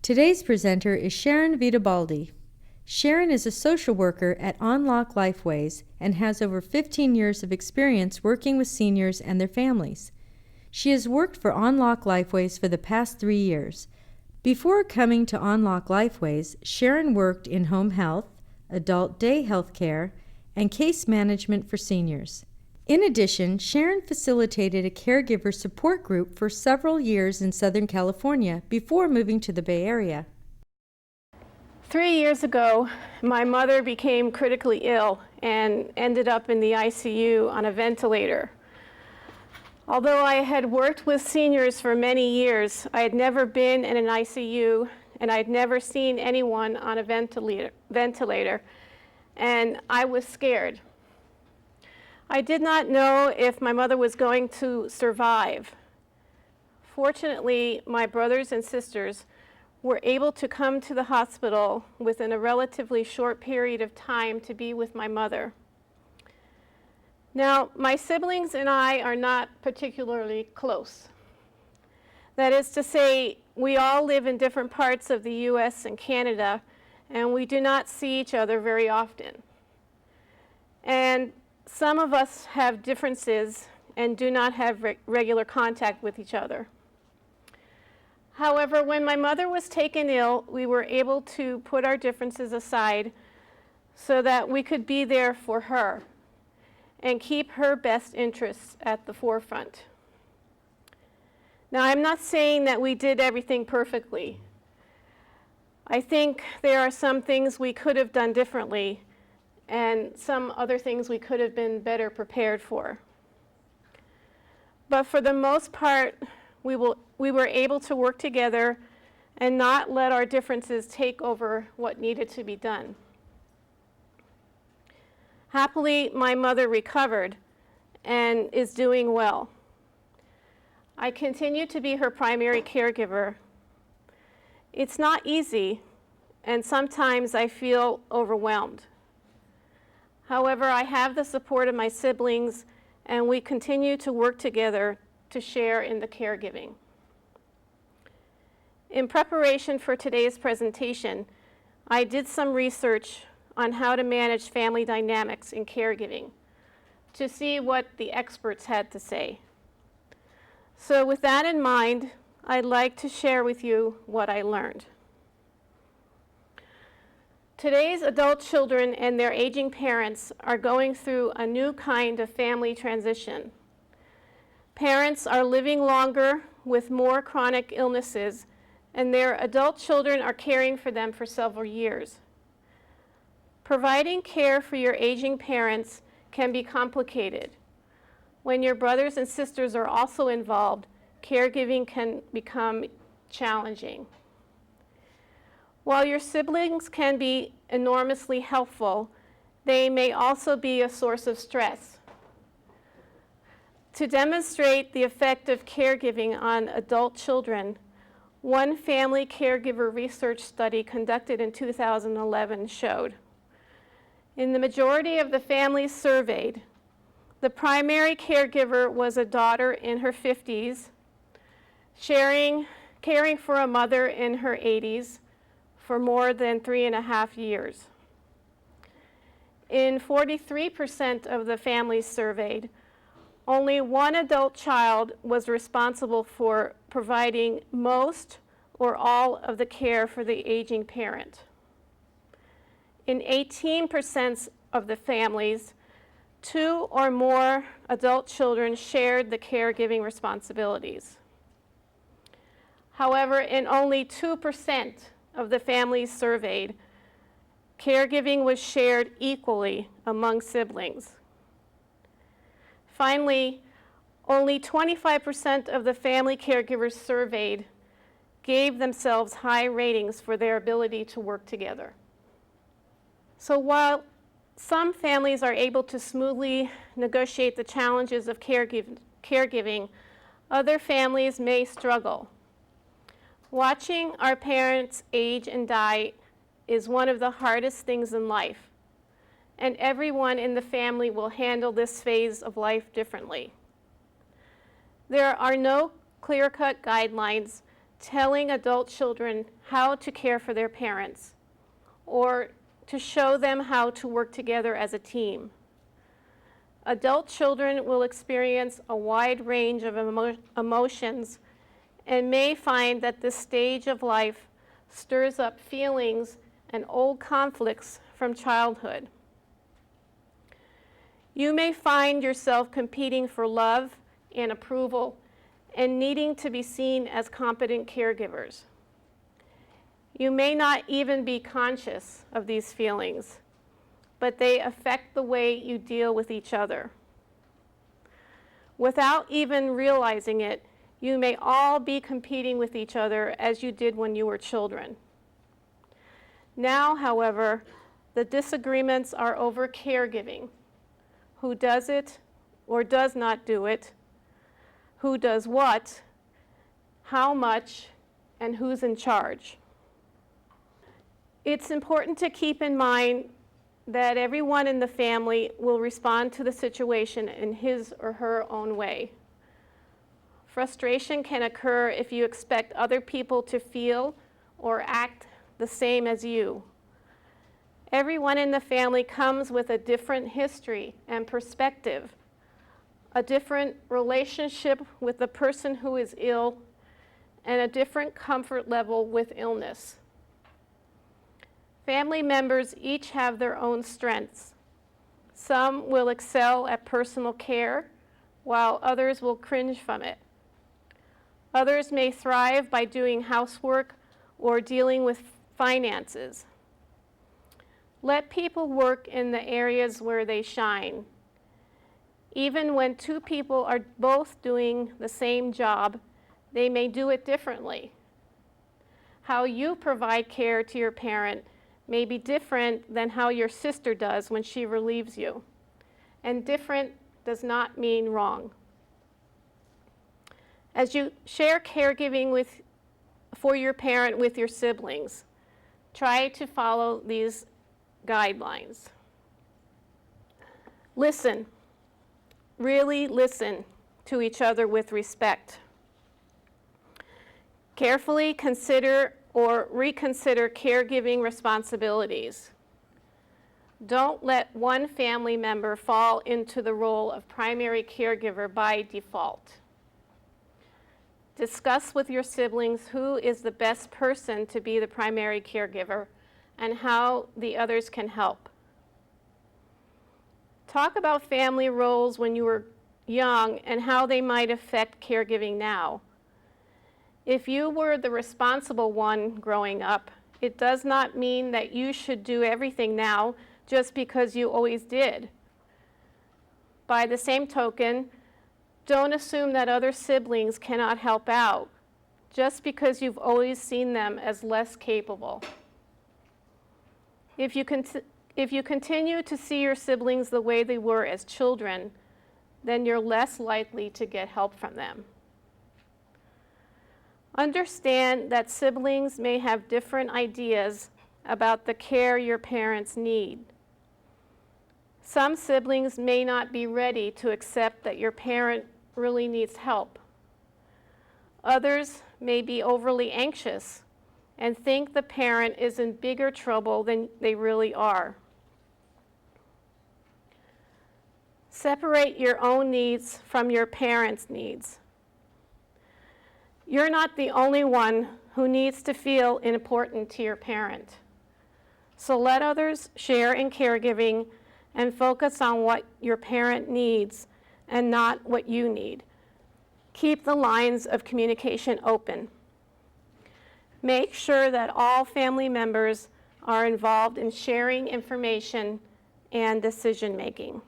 Today's presenter is Sharon Vitobaldi. Sharon is a social worker at Unlock Lifeways and has over 15 years of experience working with seniors and their families. She has worked for Unlock Lifeways for the past 3 years. Before coming to Unlock Lifeways, Sharon worked in home health, adult day health care, and case management for seniors. In addition, Sharon facilitated a caregiver support group for several years in Southern California before moving to the Bay Area. 3 years ago, my mother became critically ill and ended up in the ICU on a ventilator. Although I had worked with seniors for many years, I had never been in an ICU and I'd never seen anyone on a ventilator, and I was scared. I did not know if my mother was going to survive. Fortunately, my brothers and sisters were able to come to the hospital within a relatively short period of time to be with my mother. Now, my siblings and I are not particularly close. That is to say, we all live in different parts of the US and Canada, and we do not see each other very often. And some of us have differences and do not have regular contact with each other. However, when my mother was taken ill, we were able to put our differences aside so that we could be there for her and keep her best interests at the forefront. Now, I'm not saying that we did everything perfectly. I think there are some things we could have done differently and some other things we could have been better prepared for. But for the most part, we were able to work together and not let our differences take over what needed to be done. Happily, my mother recovered and is doing well. I continue to be her primary caregiver. It's not easy, and sometimes I feel overwhelmed. However, I have the support of my siblings, and we continue to work together to share in the caregiving. In preparation for today's presentation, I did some research on how to manage family dynamics in caregiving to see what the experts had to say. So with that in mind, I'd like to share with you what I learned. Today's adult children and their aging parents are going through a new kind of family transition. Parents are living longer with more chronic illnesses, and their adult children are caring for them for several years. Providing care for your aging parents can be complicated. When your brothers and sisters are also involved, caregiving can become challenging. While your siblings can be enormously helpful, they may also be a source of stress. To demonstrate the effect of caregiving on adult children, one family caregiver research study conducted in 2011 showed, in the majority of the families surveyed, the primary caregiver was a daughter in her 50s, caring for a mother in her 80s, for more than 3.5 years. In 43% of the families surveyed, only one adult child was responsible for providing most or all of the care for the aging parent. In 18% of the families, 2 or more adult children shared the caregiving responsibilities. However, in only 2% of the families surveyed, caregiving was shared equally among siblings. Finally, only 25% of the family caregivers surveyed gave themselves high ratings for their ability to work together. So while some families are able to smoothly negotiate the challenges of caregiving, other families may struggle. Watching our parents age and die is one of the hardest things in life, and everyone in the family will handle this phase of life differently. There are no clear-cut guidelines telling adult children how to care for their parents, or to show them how to work together as a team. Adult children will experience a wide range of emotions and may find that this stage of life stirs up feelings and old conflicts from childhood. You may find yourself competing for love and approval and needing to be seen as competent caregivers. You may not even be conscious of these feelings, but they affect the way you deal with each other. Without even realizing it, you may all be competing with each other as you did when you were children. Now, however, the disagreements are over caregiving. Who does it or does not do it, who does what, how much, and who's in charge. It's important to keep in mind that everyone in the family will respond to the situation in his or her own way. Frustration can occur if you expect other people to feel or act the same as you. Everyone in the family comes with a different history and perspective, a different relationship with the person who is ill, and a different comfort level with illness. Family members each have their own strengths. Some will excel at personal care, while others will cringe from it. Others may thrive by doing housework or dealing with finances. Let people work in the areas where they shine. Even when two people are both doing the same job, they may do it differently. How you provide care to your parent may be different than how your sister does when she relieves you. And different does not mean wrong. As you share caregiving for your parent with your siblings, try to follow these guidelines. Listen. Really listen to each other with respect. Carefully consider or reconsider caregiving responsibilities. Don't let one family member fall into the role of primary caregiver by default. Discuss with your siblings who is the best person to be the primary caregiver and how the others can help. Talk about family roles when you were young and how they might affect caregiving now. If you were the responsible one growing up, it does not mean that you should do everything now just because you always did. By the same token, don't assume that other siblings cannot help out just because you've always seen them as less capable. If you continue to see your siblings the way they were as children, then you're less likely to get help from them. Understand that siblings may have different ideas about the care your parents need. Some siblings may not be ready to accept that your parent really needs help. Others may be overly anxious and think the parent is in bigger trouble than they really are. Separate your own needs from your parents' needs. You're not the only one who needs to feel important to your parent. So let others share in caregiving and focus on what your parent needs and not what you need. Keep the lines of communication open. Make sure that all family members are involved in sharing information and decision making.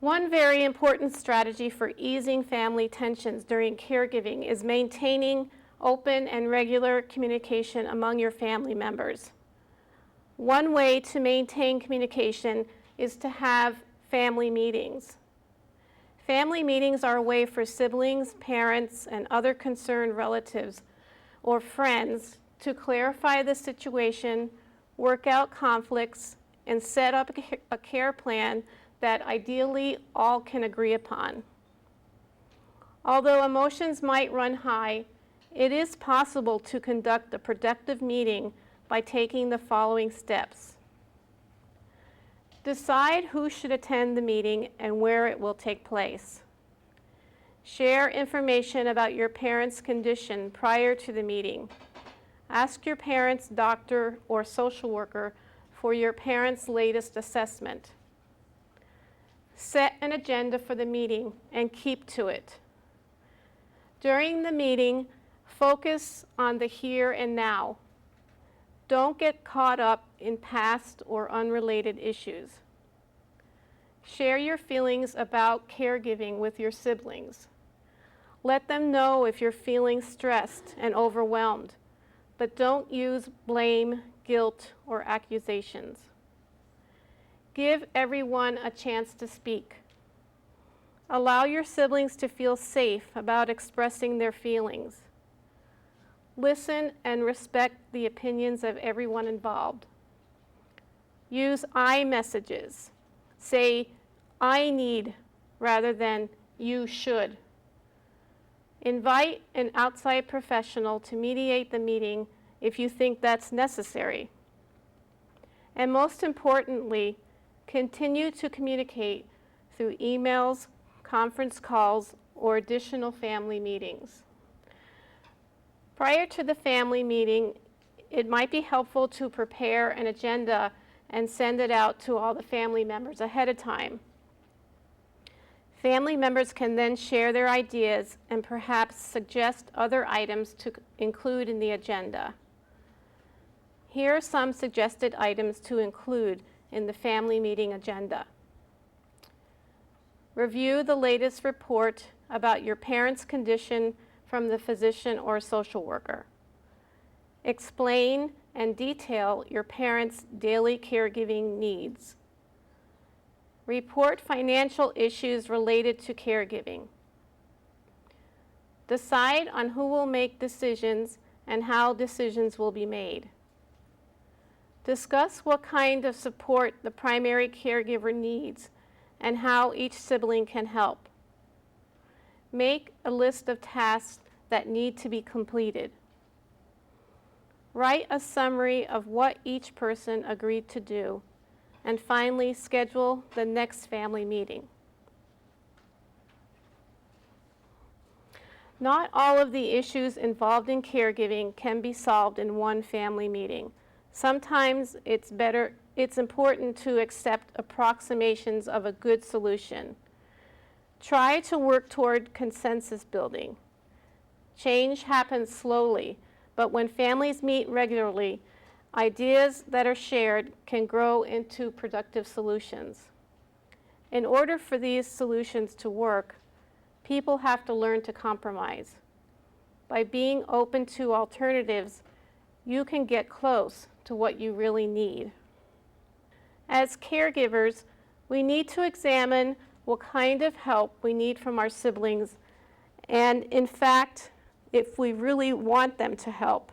One very important strategy for easing family tensions during caregiving is maintaining open and regular communication among your family members. One way to maintain communication is to have family meetings. Family meetings are a way for siblings, parents, and other concerned relatives or friends to clarify the situation, work out conflicts, and set up a care plan that ideally all can agree upon. Although emotions might run high, it is possible to conduct a productive meeting by taking the following steps. Decide who should attend the meeting and where it will take place. Share information about your parents' condition prior to the meeting. Ask your parents' doctor or social worker for your parents' latest assessment. Set an agenda for the meeting and keep to it. During the meeting, focus on the here and now. Don't get caught up in past or unrelated issues. Share your feelings about caregiving with your siblings. Let them know if you're feeling stressed and overwhelmed, but don't use blame, guilt, or accusations. Give everyone a chance to speak. Allow your siblings to feel safe about expressing their feelings. Listen and respect the opinions of everyone involved. Use I messages. Say, I need, rather than you should. Invite an outside professional to mediate the meeting if you think that's necessary. And most importantly, continue to communicate through emails, conference calls, or additional family meetings. Prior to the family meeting, it might be helpful to prepare an agenda and send it out to all the family members ahead of time. Family members can then share their ideas and perhaps suggest other items to include in the agenda. Here are some suggested items to include in the family meeting agenda. Review the latest report about your parents' condition from the physician or social worker. Explain and detail your parents' daily caregiving needs. Report financial issues related to caregiving. Decide on who will make decisions and how decisions will be made. Discuss what kind of support the primary caregiver needs and how each sibling can help. Make a list of tasks that need to be completed. Write a summary of what each person agreed to do. And finally, schedule the next family meeting. Not all of the issues involved in caregiving can be solved in one family meeting. Sometimes it's important to accept approximations of a good solution. Try to work toward consensus building. Change happens slowly, but when families meet regularly, ideas that are shared can grow into productive solutions. In order for these solutions to work, people have to learn to compromise. By being open to alternatives, you can get close to what you really need. As caregivers, we need to examine what kind of help we need from our siblings, and in fact, if we really want them to help.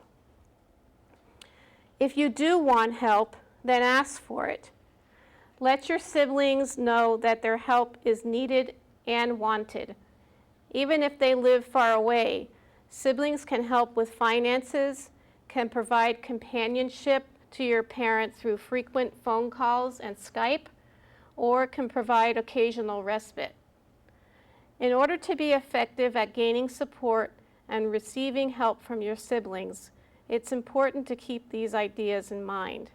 If you do want help, then ask for it. Let your siblings know that their help is needed and wanted. Even if they live far away, siblings can help with finances, can provide companionship to your parent through frequent phone calls and Skype, or can provide occasional respite. In order to be effective at gaining support and receiving help from your siblings, it's important to keep these ideas in mind.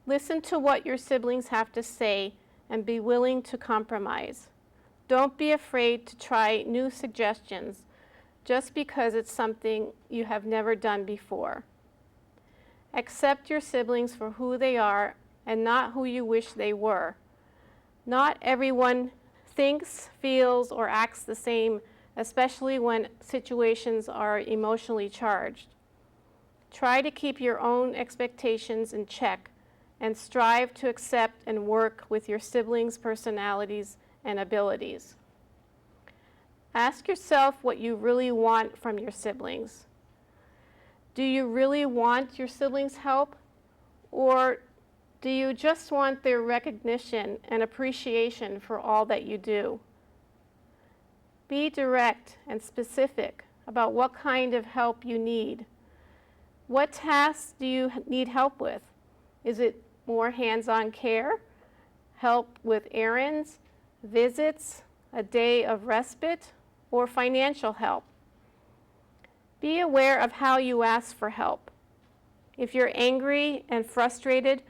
Listen to what your siblings have to say and be willing to compromise. Don't be afraid to try new suggestions just because it's something you have never done before. Accept your siblings for who they are and not who you wish they were. Not everyone thinks, feels, or acts the same, especially when situations are emotionally charged. Try to keep your own expectations in check and strive to accept and work with your siblings' personalities and abilities. Ask yourself what you really want from your siblings. Do you really want your siblings' help? Or do you just want their recognition and appreciation for all that you do? Be direct and specific about what kind of help you need. What tasks do you need help with? Is it more hands-on care, help with errands, visits, a day of respite, or financial help? Be aware of how you ask for help. If you're angry and frustrated,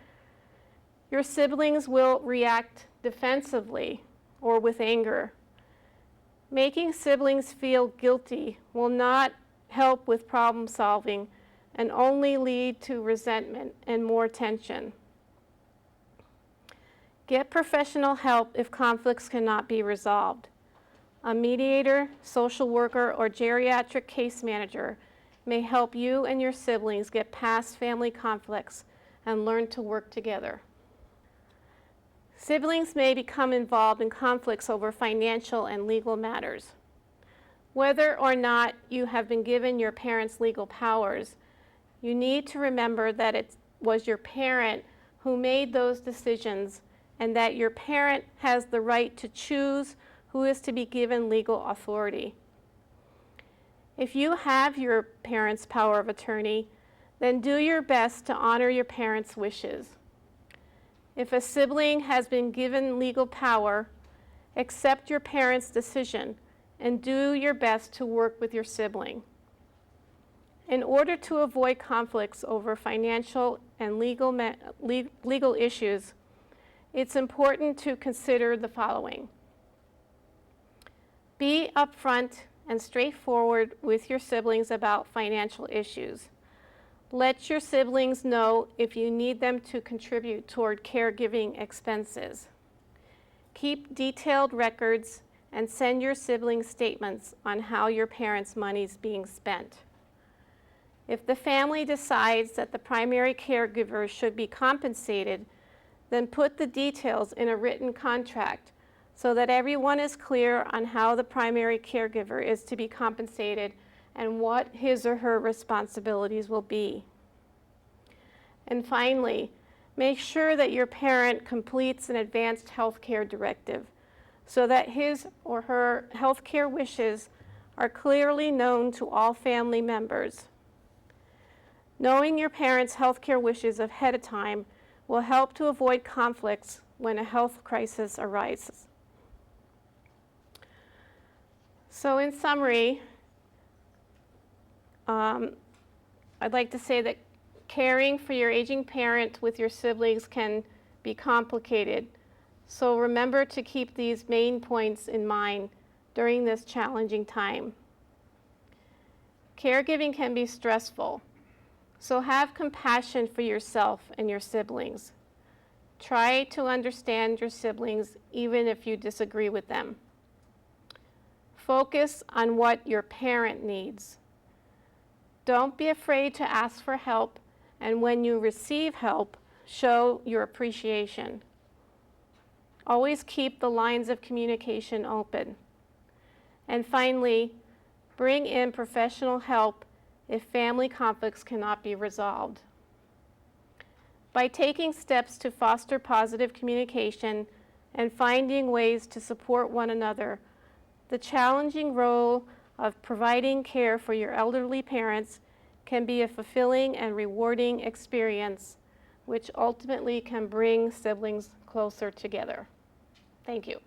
your siblings will react defensively or with anger. Making siblings feel guilty will not help with problem solving and only lead to resentment and more tension. Get professional help if conflicts cannot be resolved. A mediator, social worker, or geriatric case manager may help you and your siblings get past family conflicts and learn to work together. Siblings may become involved in conflicts over financial and legal matters. Whether or not you have been given your parents' legal powers, you need to remember that it was your parent who made those decisions and that your parent has the right to choose who is to be given legal authority. If you have your parents' power of attorney, then do your best to honor your parents' wishes. If a sibling has been given legal power, accept your parents' decision and do your best to work with your sibling. In order to avoid conflicts over financial and legal issues, it's important to consider the following. Be upfront and straightforward with your siblings about financial issues. Let your siblings know if you need them to contribute toward caregiving expenses. Keep detailed records and send your siblings statements on how your parents' money is being spent. If the family decides that the primary caregiver should be compensated, then put the details in a written contract so that everyone is clear on how the primary caregiver is to be compensated and what his or her responsibilities will be. And finally, make sure that your parent completes an advanced health care directive so that his or her health care wishes are clearly known to all family members. Knowing your parents' health care wishes ahead of time will help to avoid conflicts when a health crisis arises. So in summary, I'd like to say that caring for your aging parent with your siblings can be complicated. So remember to keep these main points in mind during this challenging time. Caregiving can be stressful, so have compassion for yourself and your siblings. Try to understand your siblings even if you disagree with them. Focus on what your parent needs. Don't be afraid to ask for help, and when you receive help, show your appreciation. Always keep the lines of communication open. And finally, bring in professional help if family conflicts cannot be resolved. By taking steps to foster positive communication and finding ways to support one another, the challenging role of providing care for your elderly parents can be a fulfilling and rewarding experience, which ultimately can bring siblings closer together. Thank you.